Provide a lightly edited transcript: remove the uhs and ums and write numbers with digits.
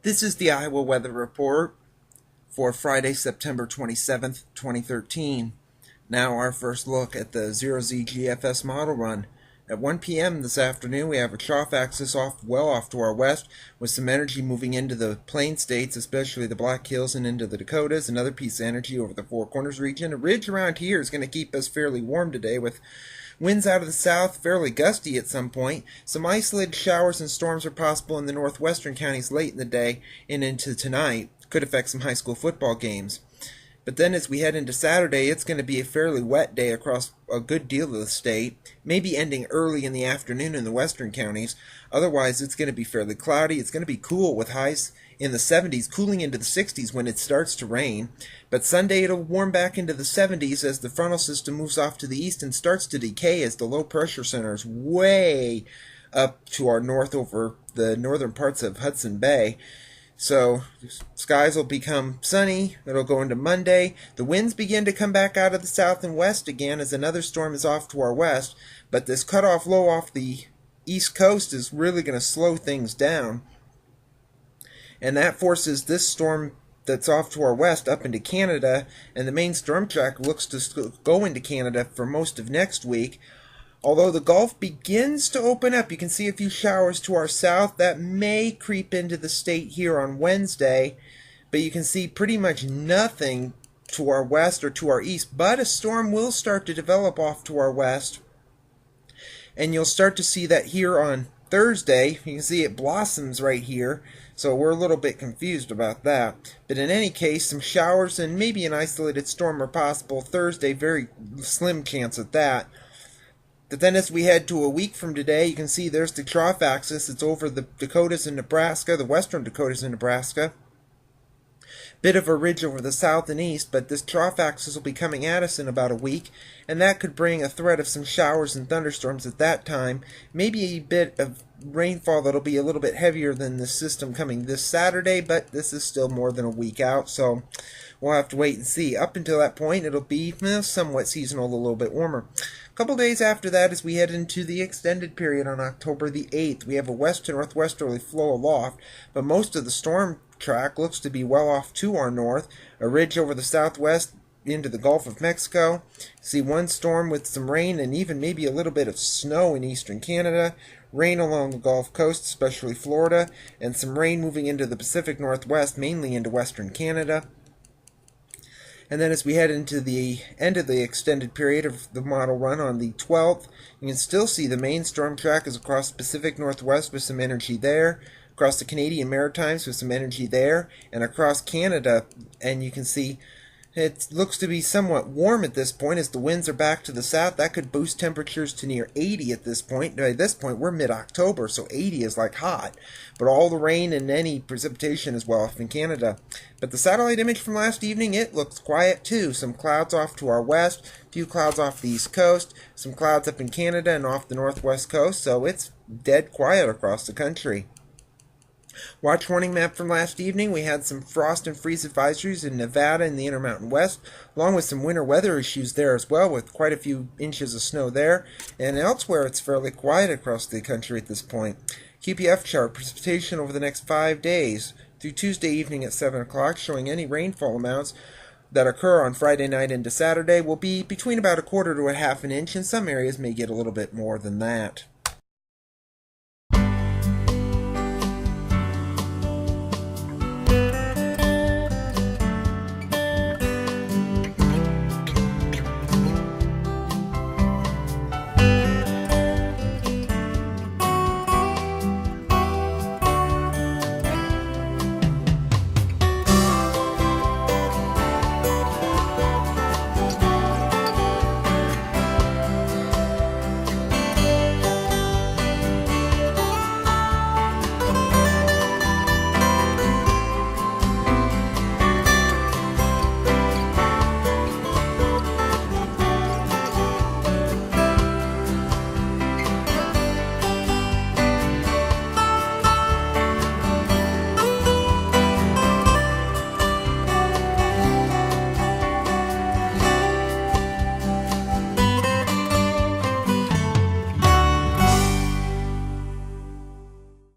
This is the Iowa Weather Report for Friday, September 27th, 2013. Now our first look at the 0Z GFS model run. At 1 p.m. this afternoon, we have a trough axis well off to our west, with some energy moving into the plain states, especially the Black Hills and into the Dakotas. Another piece of energy over the Four Corners region. A ridge around here is going to keep us fairly warm today, with winds out of the south, fairly gusty at some point. Some isolated showers and storms are possible in the northwestern counties late in the day and into tonight. Could affect some high school football games. But then as we head into Saturday, it's going to be a fairly wet day across a good deal of the state, maybe ending early in the afternoon in the western counties. Otherwise, it's going to be fairly cloudy. It's going to be cool with highs in the 70s, cooling into the 60s when it starts to rain. But Sunday, it'll warm back into the 70s as the frontal system moves off to the east and starts to decay as the low pressure center is way up to our north over the northern parts of Hudson Bay. So skies will become sunny. It'll go into Monday. The winds begin to come back out of the south and west again as another storm is off to our west. But this cutoff low off the east coast is really going to slow things down. And that forces this storm that's off to our west up into Canada. And the main storm track looks to go into Canada for most of next week. Although the Gulf begins to open up, you can see a few showers to our south. That may creep into the state here on Wednesday, but you can see pretty much nothing to our west or to our east. But a storm will start to develop off to our west, and you'll start to see that here on Thursday. You can see it blossoms right here, so we're a little bit confused about that. But in any case, some showers and maybe an isolated storm are possible Thursday, very slim chance at that. But then as we head to a week from today, you can see there's the trough axis. It's over the Dakotas and Nebraska, the western Dakotas and Nebraska. Bit of a ridge over the south and east, but this trough axis will be coming at us in about a week, and that could bring a threat of some showers and thunderstorms at that time. Maybe a bit of rainfall that'll be a little bit heavier than the system coming this Saturday, but this is still more than a week out, so we'll have to wait and see. Up until that point, it'll be somewhat seasonal, a little bit warmer. A couple days after that, as we head into the extended period on October the 8th, we have a west to northwesterly flow aloft, but most of the storm track looks to be well off to our north. A ridge over the southwest into the Gulf of Mexico. See one storm with some rain and even maybe a little bit of snow in eastern Canada. Rain along the Gulf Coast, especially Florida, and some rain moving into the Pacific Northwest, mainly into western Canada. And then as we head into the end of the extended period of the model run on the 12th, you can still see the main storm track is across the Pacific Northwest with some energy there, across the Canadian Maritimes with some energy there, and across Canada. And you can see it looks to be somewhat warm at this point as the winds are back to the south. That could boost temperatures to near 80 at this point. By this point, we're mid-October, so 80 is like hot. But all the rain and any precipitation is well off in Canada. But the satellite image from last evening, it looks quiet too. Some clouds off to our west, a few clouds off the east coast, some clouds up in Canada and off the northwest coast, so it's dead quiet across the country. Watch warning map from last evening. We had some frost and freeze advisories in Nevada and the Intermountain West, along with some winter weather issues there as well, with quite a few inches of snow there. And elsewhere, it's fairly quiet across the country at this point. QPF chart, precipitation over the next 5 days through Tuesday evening at 7 o'clock, showing any rainfall amounts that occur on Friday night into Saturday will be between about a quarter to a half an inch, and some areas may get a little bit more than that.